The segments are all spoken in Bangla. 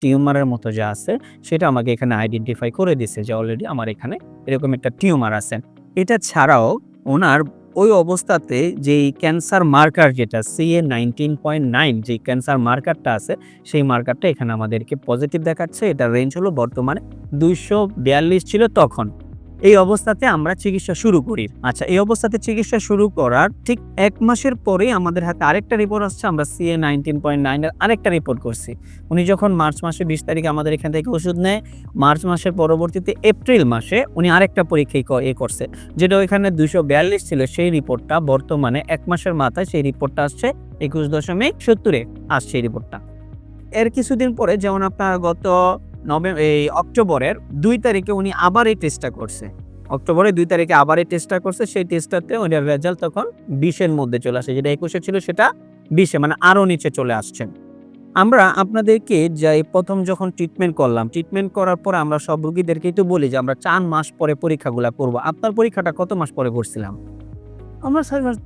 টিউমারের মতো যা আছে সেটা আমাকে এখানে আইডেন্টিফাই করে দিছে যে অলরেডি আমার এখানে এরকম একটা টিউমার আছে। এটা ছাড়াও ওনার ওই অবস্থাতে যেই ক্যান্সার মার্কার যেটা CA 19.9 যেই ক্যান্সার মার্কারটা আছে সেই মার্কারটা এখানে আমাদেরকে পজিটিভ দেখাচ্ছে। এটার রেঞ্জ হলো বর্তমানে 242 ছিল তখন। এই অবস্থাতে আমরা চিকিৎসা শুরু করি। আচ্ছা, এই অবস্থাতে চিকিৎসা শুরু করার ঠিক ১ মাসের পরেই আমাদের হাতে আরেকটা রিপোর্ট আসছে। আমরা CA 19.9 এর আরেকটা রিপোর্ট করছি। উনি যখন মার্চ মাসের ২০ তারিখে আমাদের এখান থেকে ওষুধ নেয়, মার্চ মাসের পরবর্তীতে এপ্রিল মাসে উনি আরেকটা পরীক্ষা করছে। যেটা ওইখানে 242 ছিল সেই রিপোর্টটা বর্তমানে ১ মাসের মাথায় সেই রিপোর্টটা আসছে ২১.৭০ এ আসছে এই রিপোর্টটা। এর কিছুদিন পরে যেমন আপনার গত অক্টোবরের ২ তারিখে উনি আবার এই টেস্টটা করছে। অক্টোবরের ২ তারিখে আবার এই টেস্টটা করছে। সেই টেস্টটাতে ওনার রেজাল্ট তখন ২০ এর মধ্যে চলে আসে। যেটা ২১ এ ছিল সেটা ২০ এ মানে আরো নিচে চলে আসছে। আমরা আপনাদেরকে প্রথম যখন ট্রিটমেন্ট করলাম, ট্রিটমেন্ট করার পর আমরা সব রোগীদেরকেই তো বলি যে আমরা ৪ মাস পরে পরীক্ষাগুলা করব। আপনার পরীক্ষাটা কত মাস পরে করছিলাম? আমরা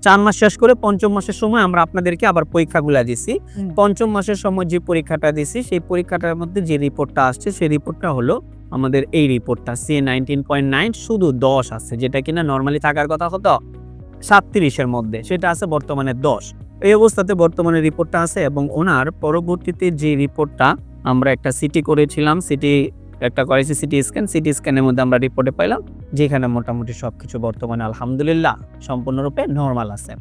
৪ মাস শেষ করে ৫ম মাসের সময় আমরা আপনাদেরকে আবার পরীক্ষাগুলা দিছি। ৫ম মাসের সময় যে পরীক্ষাটা দিছি সেই পরীক্ষাটার মধ্যে যে রিপোর্টটা আসছে সেই রিপোর্টটা হলো আমাদের এই রিপোর্টটা CA 19.9 শুধু ১০ আছে, যেটা কিনা নরমালি থাকার কথা হতো ৩৭ এর মধ্যে, সেটা আছে বর্তমানে ১০। এই অবস্থাতে বর্তমানে রিপোর্টটা আছে এবং ওনার পরবর্তীতে যে রিপোর্টটা আমরা একটা সিটি করেছিলাম, একটা করেছি সিটি স্ক্যান। সিটি স্ক্যানের মধ্যে আমরা রিপোর্টে পাইলাম যেখানে মোটামুটি সবকিছু বর্তমানে আলহামদুলিল্লাহ সম্পূর্ণরূপে নরমাল আছে।